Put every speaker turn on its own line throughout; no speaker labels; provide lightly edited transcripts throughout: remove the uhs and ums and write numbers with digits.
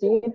3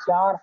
4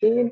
3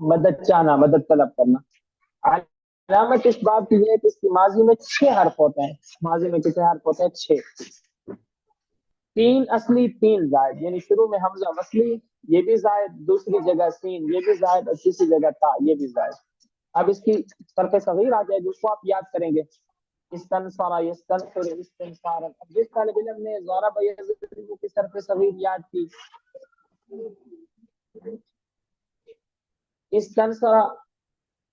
مدد چاہنا، مدد طلب کرنا. علامت اس بات کی ہے کہ اس کی ماضی میں 6 حرف ہوتے ہیں. ماضی میں کتنے حرف ہوتے ہیں؟ 6. 3 اصلی 3 زائد، یعنی شروع میں حمزہ وصلی یہ بھی زائد، دوسری جگہ سین یہ بھی زائد، اور تیسری جگہ تا یہ بھی زائد. اب اس کی طرف صغیر آ جائے جس کو آپ یاد کریں گے، استنصر یستنصر استنصارا. اب جس طالب علم نے ضرب یضرب کی طرف صغیر یاد کی، استنصر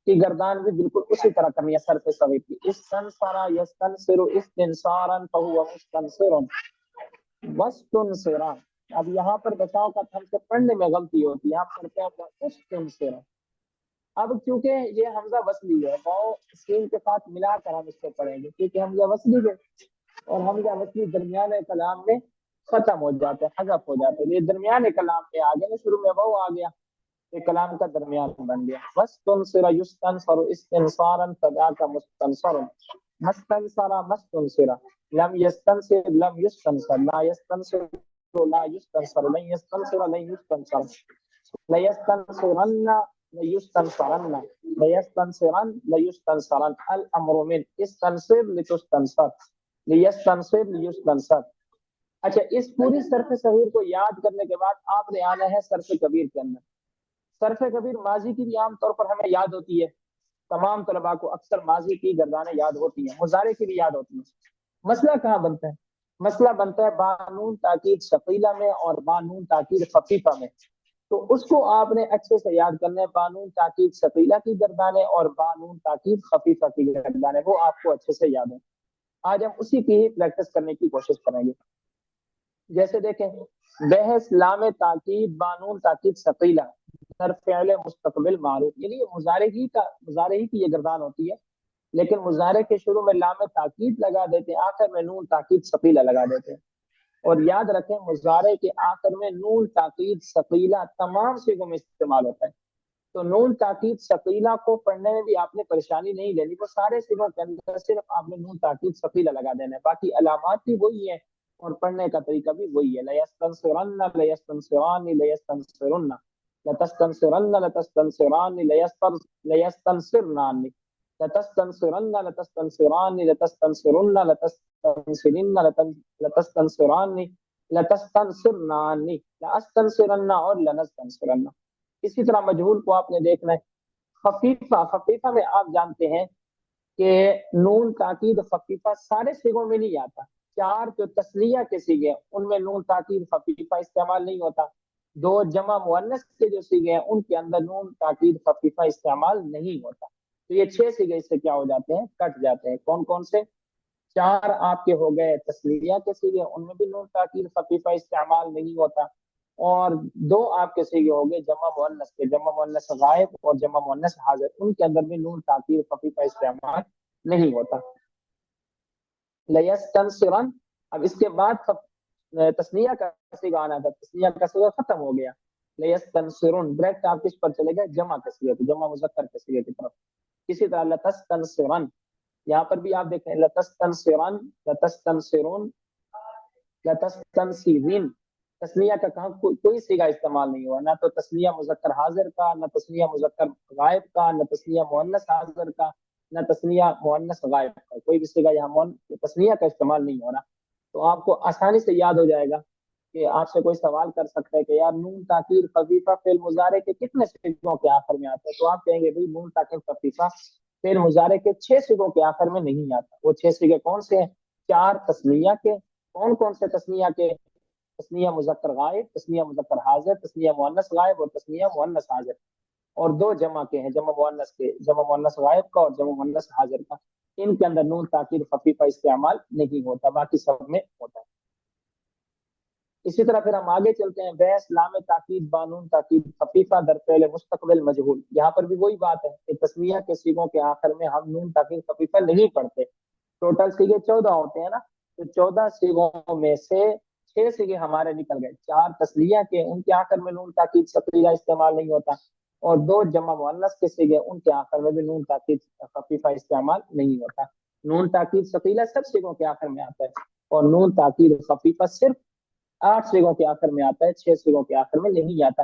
کی گردان بھی بالکل اسی طرح کرنی ہے سر پہ صغیر کی. استنصر یستنصر استنصارا فهو مستنصر واستنصرا. اب یہاں پر بچاؤ کا ہم سے پڑھنے میں غلطی ہوتی ہے، یہاں پر کیا ہوگا؟ استنصرا. اب کیونکہ یہ حمزہ وصلی ہے، واو سین کے ساتھ ملا کر ہم اس کو پڑھیں گے، کیونکہ حمزہ وصلی ہے اور حمزہ وصلی درمیان کلام میں ختم ہو جاتے ہیں، حذف ہو جاتے ہیں. یہ درمیان کلام میں آ گیا، شروع میں واو آ گیا، یہ کلام کا درمیان بن گیا. واستنصر یستنصر استنصارا فذاک مستنصر. مستنصر مستنصر. لم يستنصر لم يستنصر. لا يستنصر لا يستنصر. لن يستنصر لن يستنصر. ليستنصرن ليستنصرن. ليستنصرن ليستنصرن. الامر من استنصر لتستنصر. ليستنصر ليستنصر. اچھا، اس پوری صرف صغیر کو یاد کرنے کے بعد آپ نے آنا ہے صرف کبیر کے اندر. صرف کبیر ماضی کی بھی عام طور پر ہمیں یاد ہوتی ہے، تمام طلباء کو اکثر ماضی کی گردانیں یاد ہوتی ہیں، مضارع کی بھی یاد ہوتی ہیں. مسئلہ کہاں بنتا ہے؟ مسئلہ بنتا ہے بانون تاکید ثقیلہ میں اور بانون تاکید خفیفہ میں. تو اس کو آپ نے اچھے سے یاد کرنا ہے. بانون تاکید ثقیلہ کی گردانیں اور بانون تاکید خفیفہ کی گردانیں، وہ آپ کو اچھے سے یاد ہیں. آج ہم اسی کی ہی پریکٹس کرنے کی کوشش کریں گے. جیسے دیکھیں، بحث لام تاکید بانون تاکید ثقیلہ در فعل مستقبل معروف، یعنی یہ مضارع ہی کی یہ گردان ہوتی ہے، لیکن مضارع کے شروع میں لام تاکید لگا دیتے ہیں، آخر میں نون تاکید ثقیلہ لگا دیتے ہیں. اور یاد رکھیں مضارع کے آخر میں نون تاکید ثقیلہ تمام صیغوں میں استعمال ہوتا ہے. تو نون تاکید ثقیلہ کو پڑھنے میں بھی آپ نے پریشانی نہیں لینی، وہ سارے صیغوں کے اندر صرف آپ نے نون تاکید ثقیلہ لگا دینا ہے، باقی علامات بھی وہی ہیں اور پڑھنے کا طریقہ بھی وہی ہے. لیستنصرن لیستنصران لیستنصرن. لتستنصرن لتستنصران لیستنصرنان. لتستنصرن لتستنصران لتستنصرن لتستنصرن لتستنصران لتستنصرنان. لاستنصرن اور لنستنصرن. اسی طرح مجہول کو آپ نے دیکھنا ہے. خفیفہ، خفیفہ میں آپ جانتے ہیں کہ نون تاکید خفیفہ سارے صیغوں میں نہیں آتا. 4 جو تسنیہ کے صیغے ہیں ان میں نون تاکید خفیفہ استعمال نہیں ہوتا. 2 جمع مؤنث کے جو صیغے ہیں ان کے اندر نون تاکید خفیفہ استعمال نہیں ہوتا. تو یہ 6 صیغے اس سے کیا ہو جاتے ہیں؟ کٹ جاتے ہیں. کون کون سے؟ 4 آپ کے ہو گئے تسنیہ کے صیغے، ان میں بھی نون تاکید خفیفہ استعمال نہیں ہوتا. اور 2 آپ کے صیغے ہو گئے جمع مؤنث کے، جمع مؤنث غائب اور جمع مؤنث حاضر، ان کے اندر بھی نون تاکید خفیفہ استعمال نہیں ہوتا. لیستنصرن. اب اس کے بعد تسنیہ کا صیغہ آنا تھا، تسنیہ کا صیغہ ختم ہو گیا. لیستنصرن ڈائریکٹ آپ کس پر چلے گئے؟ جمع کے صیغے، جمع مذکر کے صیغے کی طرف. اسی طرح لتستنصرن، یہاں پر بھی آپ دیکھیں لتستنصرن لتستنصرن لتستنصرن. تسنیہ کا کہاں کوئی صیغہ استعمال نہیں ہوا، نہ تو تسنیہ مذکر حاضر کا، نہ تسنیہ مذکر غائب کا، نہ تسنیہ مؤنث حاضر کا، نہ تسنیہ مؤنث غائب کا. کوئی بھی صیغہ یہاں تسنیہ کا استعمال نہیں ہو رہا. تو آپ کو آسانی سے یاد ہو جائے گا کہ آپ سے کوئی سوال کر سکتا ہے کہ یار نون تاکید خفیفہ فعل مضارع کے کتنے صیغوں کے آخر میں آتا ہے؟ تو آپ کہیں گے بھائی نون تاکید خفیفہ فعل مضارع کے 6 صیغوں کے آخر میں نہیں آتا. وہ 6 صیغے کون سے ہیں؟ 4 تسنیہ کے. کون کون سے تسنیہ کے؟ تسنیہ مذکر غائب، تسنیہ مذکر حاضر، تسنیہ مؤنث غائب اور تسنیہ مؤنث حاضر. اور 2 جمع کے ہیں، جمع مؤنث کے، جمع مؤنث غائب کا اور جمع مؤنث حاضر کا. ان کے اندر نون تاکید خفیفہ استعمال نہیں ہوتا، باقی سب میں ہوتا ہے. اسی طرح پھر ہم آگے چلتے ہیں. بحث لام تاکید بانون تاکید خفیفہ در فعل مستقبل مجہول. یہاں پر بھی وہی بات ہے کہ تسنیہ کے صیغوں کے آخر میں ہم نون تاکید خفیفہ نہیں پڑھتے. ٹوٹل صیغے 14 ہوتے ہیں نا، تو 14 صیغوں میں سے 6 صیغے ہمارے نکل گئے. 4 تسنیہ کے، ان کے آخر میں نون تاکید ثقیلہ استعمال نہیں ہوتا. اور 2 جمع مؤنث کے صیغے، ان کے آخر میں بھی نون تاکید خفیفہ استعمال نہیں ہوتا. نون تاکید ثقیلہ سب صیغوں کے آخر میں آتا ہے اور نون تاکید خفیفہ صرف 8 صیغوں کے آخر میں آتا ہے، 6 صیغوں کے آخر میں نہیں آتا.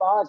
5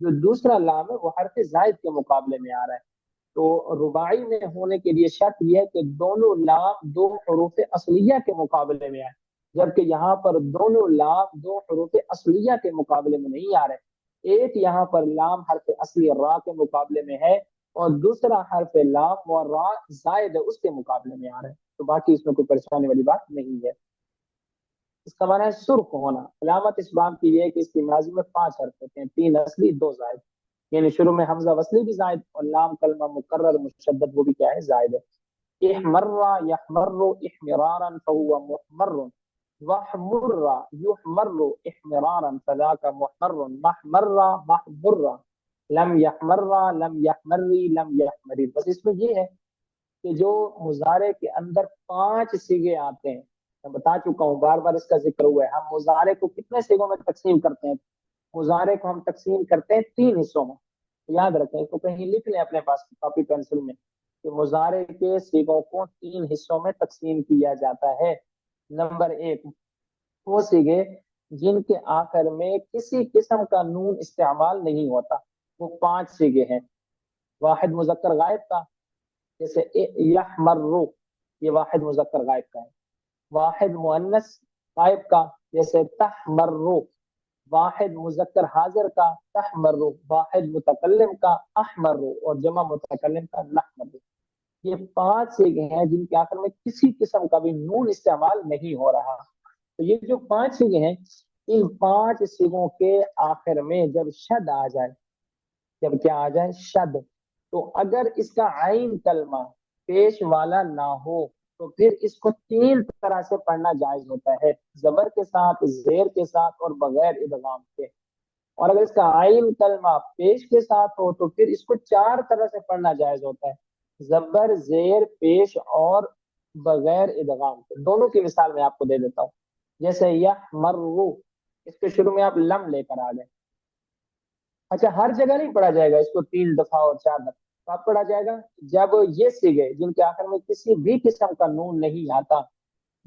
جو دوسرا لام ہے وہ حرف زائد کے مقابلے میں آ رہا ہے. تو رباعی میں ہونے کے لیے شرط یہ ہے کہ دونوں لام دو حروف اصلیہ کے مقابلے میں آئے، جبکہ یہاں پر دونوں لام دو حروف اصلیہ کے مقابلے میں نہیں آ رہے. ایک یہاں پر لام حرف اصلی را کے مقابلے میں ہے، اور دوسرا حرف لام و را زائد ہے اس کے مقابلے میں آ رہا ہے. تو باقی اس میں کوئی پریشانی والی بات نہیں ہے. اس کا معنی ہے سرخ ہونا. علامت اس بات کی یہ ہے کہ اس کی ماضی میں 5 حرف ہوتے ہیں، 3 اصلی 2 زائد. یعنی شروع میں حمزہ وصلی بھی زائد اور لام کلمہ مکرر مشدد وہ بھی کیا ہے، زائد ہے. احمر یحمر احمرارا فهو محمر، واحمر يحمر احمرارا فذاك محمر، محمر محمر، لم يحمر لم يحمر لم يحمر. بس اس میں یہ ہے کہ جو مضارع کے اندر 5 صیغے آتے ہیں، میں بتا چکا ہوں، بار بار اس کا ذکر ہوا ہے. ہم مضارع کو کتنے صیغوں میں تقسیم کرتے ہیں؟ مضارع کو ہم تقسیم کرتے ہیں 3 حصوں میں. یاد رکھیں، اس کو کہیں لکھ لیں اپنے پاس کاپی پینسل میں، کہ مضارع کے صیغوں کو 3 حصوں میں تقسیم کیا جاتا ہے. نمبر 1 وہ صیغے جن کے آخر میں کسی قسم کا نون استعمال نہیں ہوتا، وہ 5 صیغے ہیں. واحد مذکر غائب کا، جیسے یحمرو، یہ واحد مذکر غائب کا ہے. واحد مؤنث غائب کا، جیسے تحمرو. واحد مذکر حاضر کا، تحمرو. واحد متکلم کا، احمرو. اور جمع متکلم کا، نحمرو. یہ 5 صیغے ہیں جن کے آخر میں کسی قسم کا بھی نون استعمال نہیں ہو رہا. تو یہ جو 5 صیغے ہیں، ان 5 صیغوں کے آخر میں جب شد آ جائے، جب کیا آ جائے، شد، تو اگر اس کا عین کلمہ پیش والا نہ ہو تو پھر اس کو 3 طرح سے پڑھنا جائز ہوتا ہے: زبر کے ساتھ، زیر کے ساتھ، اور بغیر ادغام کے. اور اگر اس کا عین کلمہ پیش کے ساتھ ہو تو پھر اس کو 4 طرح سے پڑھنا جائز ہوتا ہے: زبر، زیر، پیش اور بغیر ادغام کے. دونوں کی مثال میں آپ کو دے دیتا ہوں. جیسے یحمرو، اس کے شروع میں آپ لم لے کر آ گئے. اچھا، ہر جگہ نہیں پڑھا جائے گا اس کو 3 دفعہ اور 4 دفعہ. کب پڑھا جائے گا؟ جب یہ صیغے جن کے آخر میں کسی بھی قسم کا نون نہیں آتا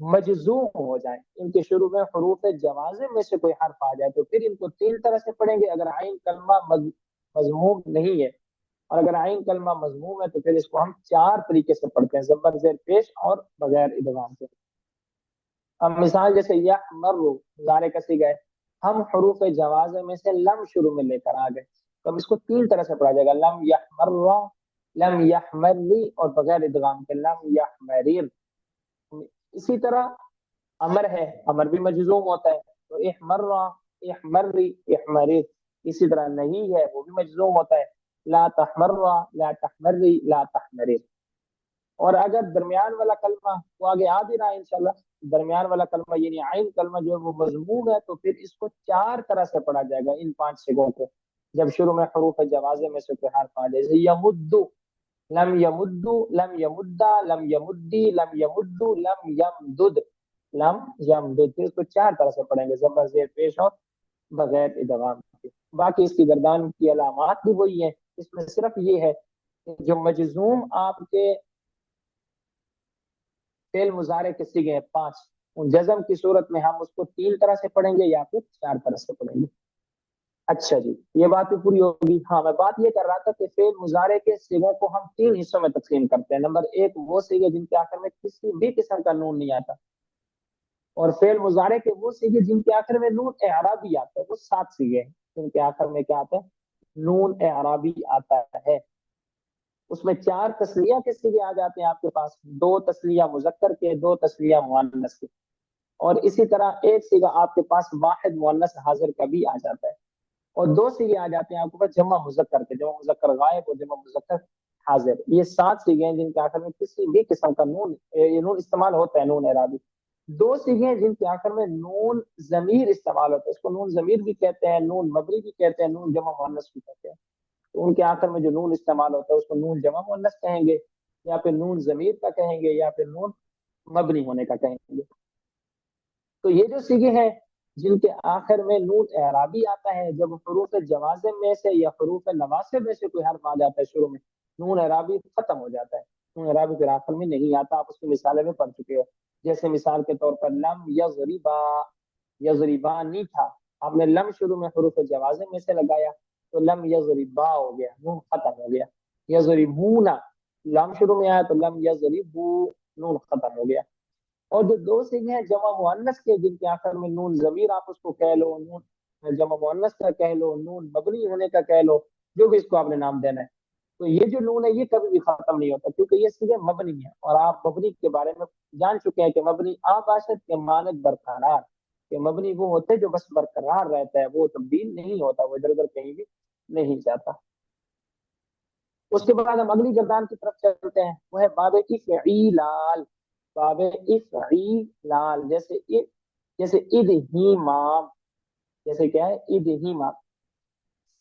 مجزوم ہو جائیں، ان کے شروع میں حروف جوازم میں سے کوئی حرف آ جائے، تو پھر ان کو 3 طرح سے پڑھیں گے. اگر عین کلمہ مضموم نہیں ہے، اور اگر عین کلمہ مضموم ہے، تو پھر اس کو ہم 4 طریقے سے پڑھتے ہیں: زبر، زیر، پیش اور بغیر ادغام کے. اب مثال جیسے یحمرو مضارع کا صیغہ ہے، ہم حروف جوازم میں سے لم شروع میں لے کر آ گئے، تو اب اس کو 3 طرح سے پڑھا جائے گا: لم یحمر، لم یحمری، اور بغیر ادغام کے لم یحمریر. اسی طرح امر ہے، امر بھی مجزوم ہوتا ہے، تو احمر، احمری، احمریر. اسی طرح نہیں ہے، وہ بھی مجزوم ہوتا ہے: لا تحمر، لا تحمری، لا تحمریر. اور اگر درمیان والا کلمہ، وہ آگے آ بھی رہا ہے انشاءاللہ، درمیان والا کلمہ یعنی عین کلمہ جو ہے وہ مضموم ہے، تو پھر اس کو 4 طرح سے پڑھا جائے گا ان 5 صیغوں کو، جب شروع میں حروف جوازم میں سے کوئی حرف آ جائے. جیسے یمدو، لم یمدو، لم یمدا، لم یمدی، لم یمدو، لم یمدد، لم یمدد. پھر اس کو 4 طرح سے پڑھیں گے: زبر، زیر، پیش اور بغیر ادغام کے. باقی اس کی گردان کی علامات بھی وہی ہیں. اس میں صرف یہ ہے کہ جو مجزوم آپ کے فعل مضارع کے صیغے ہیں 5، ان جزم کی صورت میں ہم اس کو 3 طرح سے پڑھیں گے یا پھر 4 طرح سے پڑھیں گے. اچھا جی، یہ بات بھی پوری ہوگی. ہاں، میں بات یہ کر رہا تھا کہ فعل مضارع کے صیغوں کو ہم 3 حصوں میں تقسیم کرتے ہیں. نمبر 1 وہ صیغے جن کے آخر میں کسی بھی قسم کا نون نہیں آتا، اور فعل مضارع کے وہ صیغے جن کے آخر میں نون اعرابی آتا ہے، وہ 7 صیغے ہیں جن کے آخر میں کیا آتا ہے، نون اعرابی آتا ہے. اس میں 4 تسلیہ کے صیغے آ جاتے ہیں آپ کے پاس: 2 تسلیہ مذکر کے، 2 تسلیہ مؤنث کے، اور اسی طرح ایک صیغہ آپ کے پاس واحد مؤنث حاضر کا بھی آ جاتا ہے، اور 2 صیغے آ جاتے ہیں آپ کے پاس جمع مذکر کے: جمع مذکر غائب اور جمع مذکر حاضر. یہ 7 صیغے ہیں جن کے آخر میں کسی بھی قسم کا نون استعمال ہوتا ہے، نون اعرابی. 2 صیغے ہیں جن کے آخر میں نون ضمیر استعمال ہوتا ہے، اس کو نون ضمیر بھی کہتے ہیں، نون مبنی بھی کہتے ہیں، نون جمع مؤنث بھی کہتے ہیں. تو ان کے آخر میں جو نون استعمال ہوتا ہے اس کو نون جمع مؤنث کہیں گے، یا پھر نون ضمیر کا کہیں گے، یا پھر نون مبنی ہونے کا کہیں گے. تو یہ جو صیغے ہیں جن کے آخر میں نون اعرابی آتا ہے، جب حروف جوازم میں سے یا حروف نواسب میں سے کوئی حرف آ جاتا ہے شروع میں، نون اعرابی ختم ہو جاتا ہے، نون اعرابی پھر آخر میں نہیں آتا. آپ اس کی مثالیں میں پڑھ چکے ہو. جیسے مثال کے طور پر لم یضربا، یضربانی تھا، آپ نے لم شروع میں حروف جوازم میں سے لگایا، تو لم یضربا ہو گیا، نون ختم ہو گیا. یضربونا لام شروع میں آیا تو لم یضربو نون ختم ہو گیا. اور جو دو سیگے ہیں جمع مؤنث کے جن کے آخر میں نون ضمیر آپ اس کو کہہ لو، نون جمع مؤنث کا کہہ لو، نون مبنی ہونے کا کہہ لو، جو بھی اس کو آپ نے نام دینا ہے، تو یہ جو نون ہے یہ کبھی بھی ختم نہیں ہوتا کیونکہ یہ سیگے مبنی ہے. اور آپ مبنی کے بارے میں جان چکے ہیں کہ مبنی آباشت کے مانند برقرار، کہ مبنی وہ ہوتے ہیں جو بس برقرار رہتا ہے، وہ تبدیل نہیں ہوتا، وہ ادھر ادھر کہیں بھی نہیں جاتا. اس کے بعد ہم اگلی گردان کی طرف چلتے ہیں، وہ ہے باب افعیلال. باب افعیلال جیسے ادہیمام، جیسے کیا ہے ادہیمام.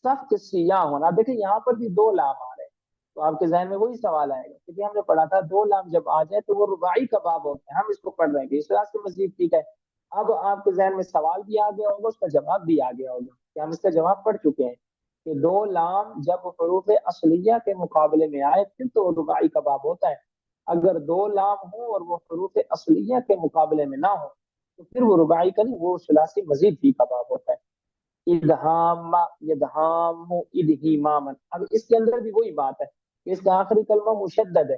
سخت سیاہ ہونا. دیکھیں یہاں پر بھی دو لام آ رہے ہیں تو آپ کے ذہن میں وہی سوال آئے گا کیونکہ ہم نے پڑھا تھا دو لام جب آ جائے تو وہ رباعی کا باب ہوتا ہے، ہم اس کو پڑھ رہے ہیں اس طرح سے مزید ٹھیک ہے. اب آپ کے ذہن میں سوال بھی آ گیا ہوگا، اس کا جواب بھی آ گیا ہوگا کہ ہم اس کا جواب پڑھ چکے ہیں کہ دو لام جب حروف اصلیہ کے مقابلے میں آئے پھر تو رباعی کا باب ہوتا ہے. اگر دو لام ہو اور وہ حروف اصلیہ کے مقابلے میں نہ ہو تو پھر وہ رباعی کا نہیں، وہ ثلاثی مزید بھی کا باب ہوتا ہے. ادہام یدہام ادہیمامن. اب اس کے اندر بھی وہی بات ہے کہ اس کا آخری کلمہ مشدد ہے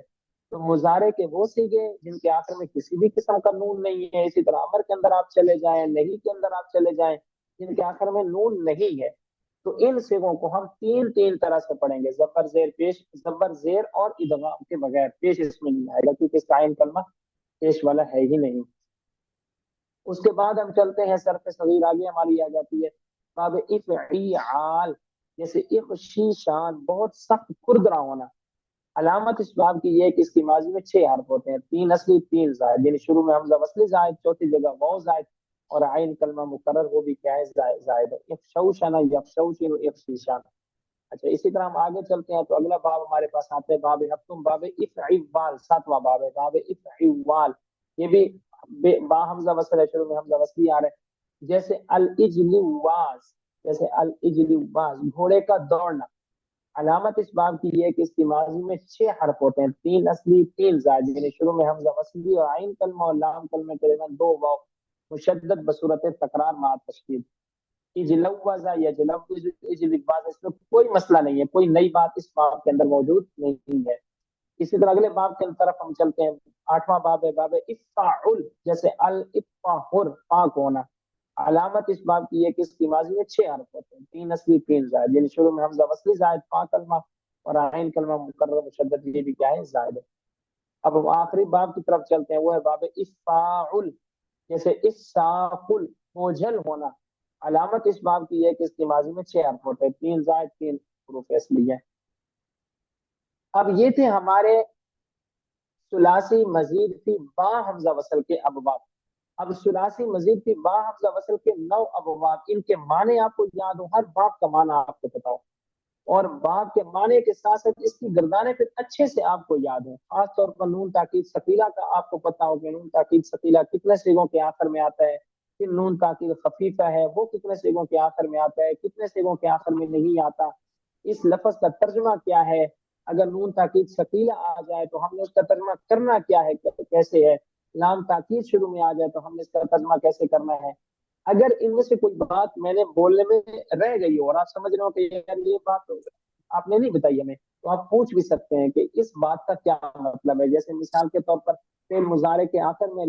تو مضارع کے وہ سیگے جن کے آخر میں کسی بھی قسم کا نون نہیں ہے، اسی طرح امر کے اندر آپ چلے جائیں، نہیں کے اندر آپ چلے جائیں، جن کے آخر میں نون نہیں ہے، تو ان سیگوں کو ہم تین طرح سے پڑھیں گے. زبر زیر پیش، زبر زیر اور ادغام کے بغیر. پیش اس میں نہیں آئے گا کیونکہ اس کا عین کلمہ پیش والا ہے ہی نہیں. اس کے بعد ہم چلتے ہیں صرف صغیر، آگے ہماری آ جاتی ہے باب افعیال. جیسے اخشیشان بہت سخت کھردرا ہونا. علامت اس باب کی یہ ہے کہ اس کی ماضی میں 6 حرف ہوتے ہیں، 3 اصلی 3 زائد، یعنی شروع میں حمزہ وصلی زائد، چوتھی جگہ واو زائد، اور عین کلمہ مقرر وہ بھی کیا ہے زائد ہے. افشوشن یفشوشن اخشیشان. اچھا اسی طرح ہم آگے چلتے ہیں تو اگلا باب ہمارے پاس آتے ہیں باب ہفتم، باب افعوال، 7واں باب ہے باب افعوال. یہ بھی با حمزہ وصل ہے، شروع میں حمزہ وصلی آ رہے ہیں. جیسے الاجلواز، جیسے الاجلواز گھوڑے کا دوڑنا. علامت اس باب کی یہ ہے کہ اس کی ماضی میں 6 حرف ہوتے ہیں، 3 اصلی 3 زائد، یعنی شروع میں حمزہ وصلی اور عین کلمہ اور لام کلمہ کے درمیان 2 واو مشدد بصورت تکرار مع تشدید. اجلوزا یجلوز اجلواز، اس میں کوئی مسئلہ نہیں ہے، کوئی نئی بات اس باب کے اندر موجود نہیں ہے. اسی طرح اگلے باب کی طرف ہم چلتے ہیں، 8واں باب ہے باب افعل. جیسے الافہر پاک ہونا. علامت اس باب کی ہے کہ اس کی ماضی میں 6 حرف ہوتے ہیں، 3 اصلی 3 زائد، یعنی شروع میں حمزہ وصلی زائد، پا کلمہ اور عین کلمہ مقرر مشدد، یہ بھی کیا ہے زائد ہے. اب ہم آخری باب کی طرف چلتے ہیں، وہ ہے باب افعل. جیسے اسافل بوجھل ہونا. علامت اس باب کی ہے کہ اس کی ماضی میں 6 حرف ہوتے ہیں، 3 زائد 3 حروف اصلی ہے. اب یہ تھے ہمارے ثلاثی مزید فی با حمزہ وصل کے ابواب. اب ثلاثی مزید فی با حمزہ وصل کے 9 ابواب، ان کے معنی آپ کو یاد ہو، ہر باب کا معنی آپ کو پتا ہو، اور باب کے معنی کے ساتھ ساتھ اس کی گردانیں پھر اچھے سے آپ کو یاد ہو. خاص طور پر نون تاکید ثقیلہ کا آپ کو پتا ہو کہ نون تاکید ثقیلہ کتنے سیغوں کے آخر میں آتا ہے، پھر نون تاکید خفیفہ ہے وہ کتنے سیغوں کے آخر میں آتا ہے، کتنے سیغوں کے آخر میں نہیں آتا، اس لفظ کا ترجمہ کیا ہے، اگر نون تاکید ثقیلہ آ جائے تو ہم نے اس کا ترجمہ کرنا کیا ہے، کیسے ہے، لام تاکید شروع میں آ جائے تو ہم نے اس کا ترجمہ کیسے کرنا ہے. اگر ان میں سے کوئی بات میں نے بولنے میں رہ گئی ہو اور آپ سمجھ رہے ہو کہ یہ بات آپ نے نہیں بتائی ہمیں، تو آپ پوچھ بھی سکتے ہیں کہ اس بات کا کیا مطلب ہے. جیسے مثال کے طور پر فعل مضارع کے آخر میں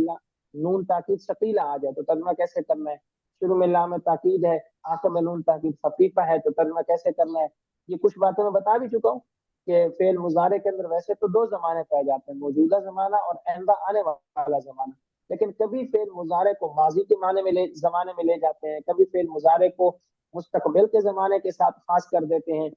نون تاکید ثقیلہ آ جائے تو ترجمہ کیسے کرنا ہے، شروع میں لام تاکید ہے، آخر میں نون تاکید خفیفہ ہے تو ترجمہ کیسے کرنا ہے. یہ کچھ باتیں میں بتا بھی چکا ہوں کہ فعل مضارع کے اندر ویسے تو 2 زمانے پائے جاتے ہیں، موجودہ زمانہ اور آئندہ آنے والا زمانہ. لیکن کبھی فعل مضارع کو ماضی کے معنی میں زمانے میں لے جاتے ہیں، کبھی فعل مضارع کو مستقبل کے زمانے کے ساتھ خاص کر دیتے ہیں.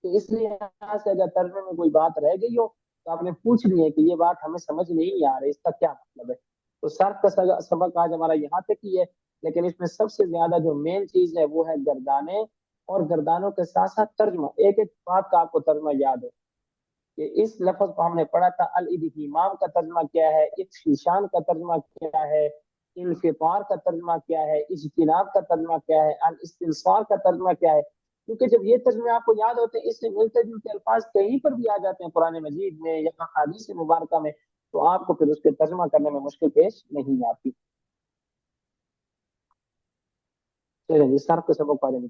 تو اس لیے یہاں سے اگر ترجمے میں کوئی بات رہ گئی ہو تو آپ نے پوچھنی ہے کہ یہ بات ہمیں سمجھ نہیں آ رہی، اس کا کیا مطلب ہے. تو صرف کا سبق آج ہمارا یہاں تک ہی ہے، لیکن اس میں سب سے زیادہ جو مین چیز ہے وہ ہے گردانے، اور گردانوں کے ساتھ ساتھ ترجمہ. ایک ایک بات کا آپ کو ترجمہ یاد ہے کہ اس لفظ کو ہم نے پڑھا تھا، الادغام کا ترجمہ کیا ہے، اخشیشان کا ترجمہ کیا ہے، انفطار کا ترجمہ کیا ہے، اجتناب کا ترجمہ کیا ہے، الاستنصار کا ترجمہ کیا ہے. کیونکہ جب یہ ترجمے آپ کو یاد ہوتے ہیں، اس سے ملتے جلتے الفاظ کہیں پر بھی آ جاتے ہیں قرآن مجید میں یا احادیث مبارکہ میں، تو آپ کو پھر اس کے ترجمہ کرنے میں مشکل پیش نہیں آتی. چلیے جی، سر کو سبق پڑھیں.